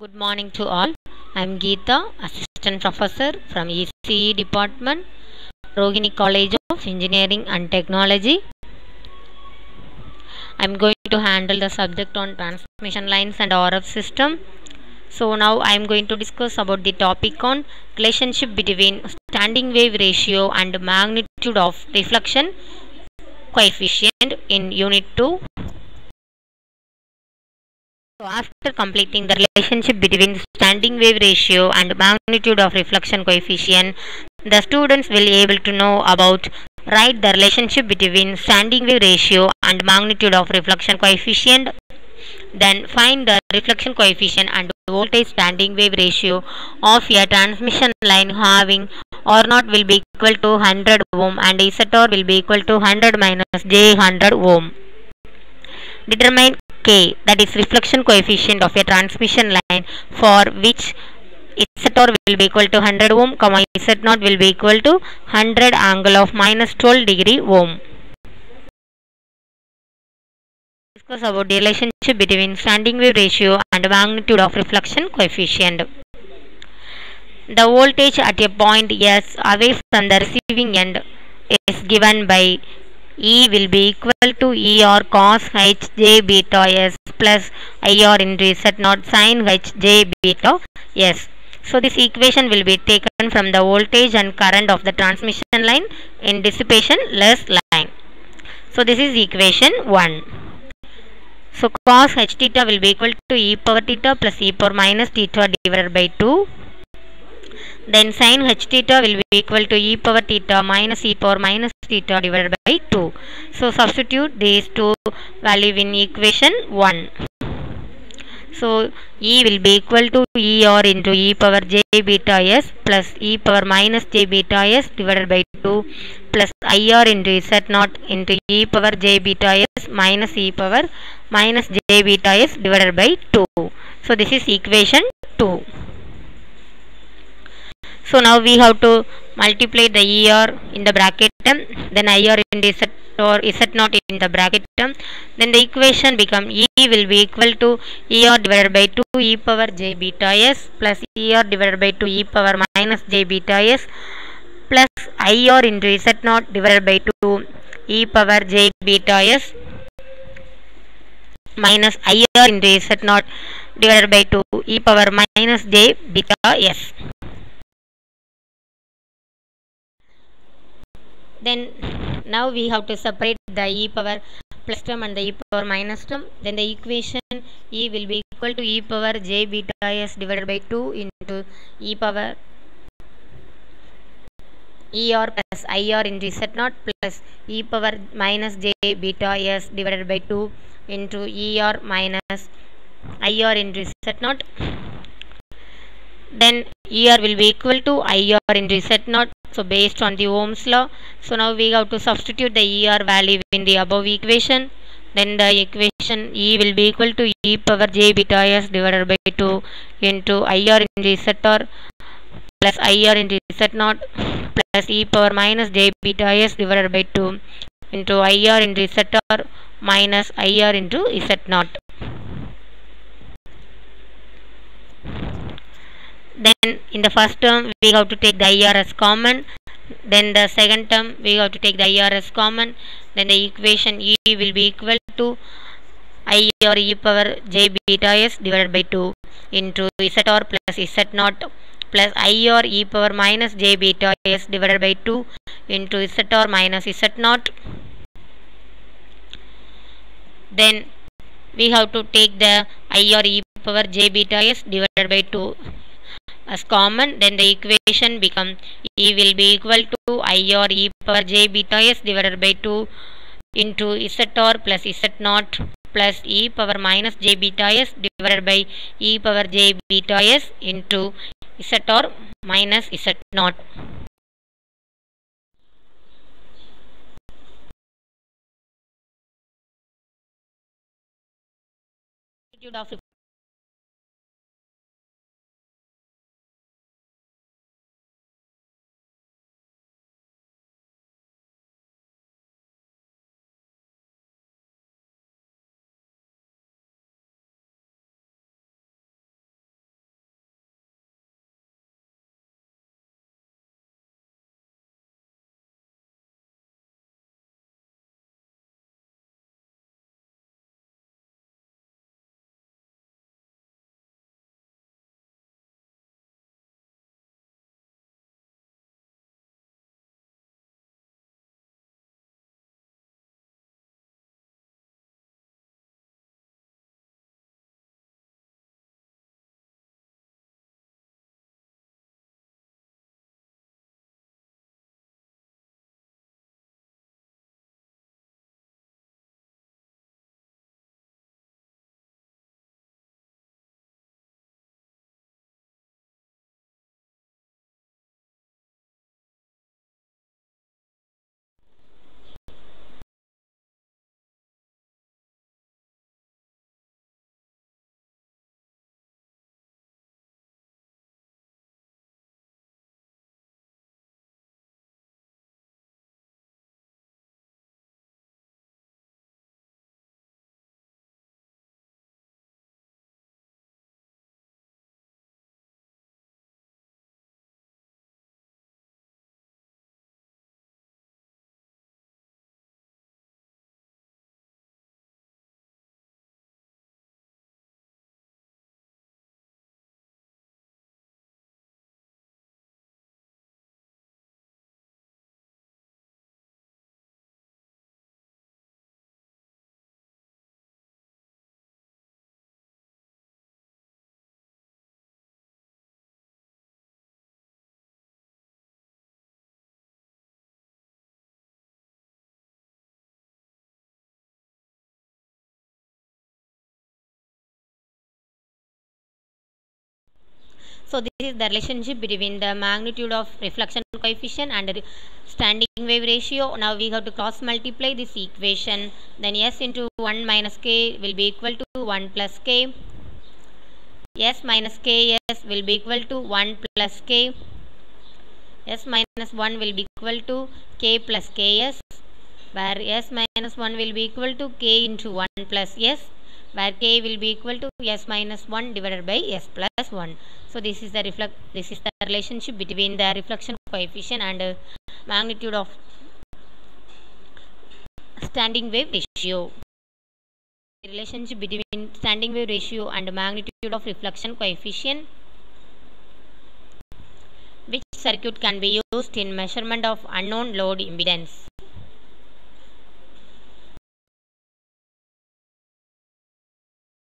Good morning to all. I'm Geeta, Assistant Professor from ECE Department, Rohini College of Engineering and Technology. I'm going to handle the subject on transmission lines and RF system. So now I'm going to discuss about the topic on relationship between standing wave ratio and magnitude of reflection coefficient in Unit 2. So after completing the relationship between standing wave ratio and magnitude of reflection coefficient, the students will be able to know about write the relationship between standing wave ratio and magnitude of reflection coefficient. Then find the reflection coefficient and voltage standing wave ratio of a transmission line having R naught will be equal to 100 ohm and ZR will be equal to 100 minus J 100 ohm. Determine K, that is reflection coefficient of a transmission line for which ZR will be equal to 100 ohm, Z0 will be equal to 100 angle of minus 12 degree ohm. Discuss about the relationship between standing wave ratio and magnitude of reflection coefficient. The voltage at a point S away from the receiving end is given by E will be equal to ER cos H J beta S plus IR into Z0 sin H J beta S. So this equation will be taken from the voltage and current of the transmission line in dissipation less line. So this is equation 1. So cos H theta will be equal to e power theta plus e power minus theta divided by 2. Then sin H theta will be equal to e power theta minus e power minus theta divided by 2. So substitute these two values in equation 1. So E will be equal to ER into e power j beta s plus e power minus j beta s divided by 2 plus IR into Z0 into e power j beta s minus e power minus j beta s divided by 2. So this is equation 2. So now we have to multiply the ER in the bracket term, then IR into Z or Z0 in the bracket term. Then the equation become E will be equal to ER divided by 2 e power j beta s plus ER divided by 2 e power minus j beta s plus IR into Z0 divided by 2 e power j beta s minus IR into Z0 divided by 2 e power minus j beta s. Then now we have to separate the e power plus term and the e power minus term. Then the equation E will be equal to e power j beta s divided by 2 into e power ER plus IR into Z0 plus e power minus j beta s divided by 2 into ER minus IR into Z0. Then ER will be equal to IR into Z0. So based on the Ohm's law, so now we have to substitute the ER value in the above equation. Then the equation E will be equal to e power j beta s divided by 2 into IR into ZR plus IR into Z0 plus e power minus j beta s divided by 2 into IR into ZR minus IR into Z0. Then in the first term we have to take the IR as common. Then the second term we have to take the IR as common. Then the equation E will be equal to IR e power j beta s divided by 2 into ZR plus Z0 plus IR e power minus j beta s divided by 2 into ZR minus Z0. Then we have to take the IR e power j beta s divided by 2 as common. Then the equation become E will be equal to IR e power j beta s divided by 2 into ZR plus Z0 plus e power minus j beta s divided by e power j beta s into ZR minus Z0. Magnitude of So this is the relationship between the magnitude of reflection coefficient and the standing wave ratio. Now we have to cross multiply this equation. Then s into 1 minus k will be equal to 1 plus k. S minus ks will be equal to 1 plus k. S minus 1 will be equal to k plus ks, where s minus 1 will be equal to k into 1 plus s, where k will be equal to s minus 1 divided by s plus 1. So this is the relationship between the reflection coefficient and magnitude of standing wave ratio. The relationship between standing wave ratio and magnitude of reflection coefficient. Which circuit can be used in measurement of unknown load impedance?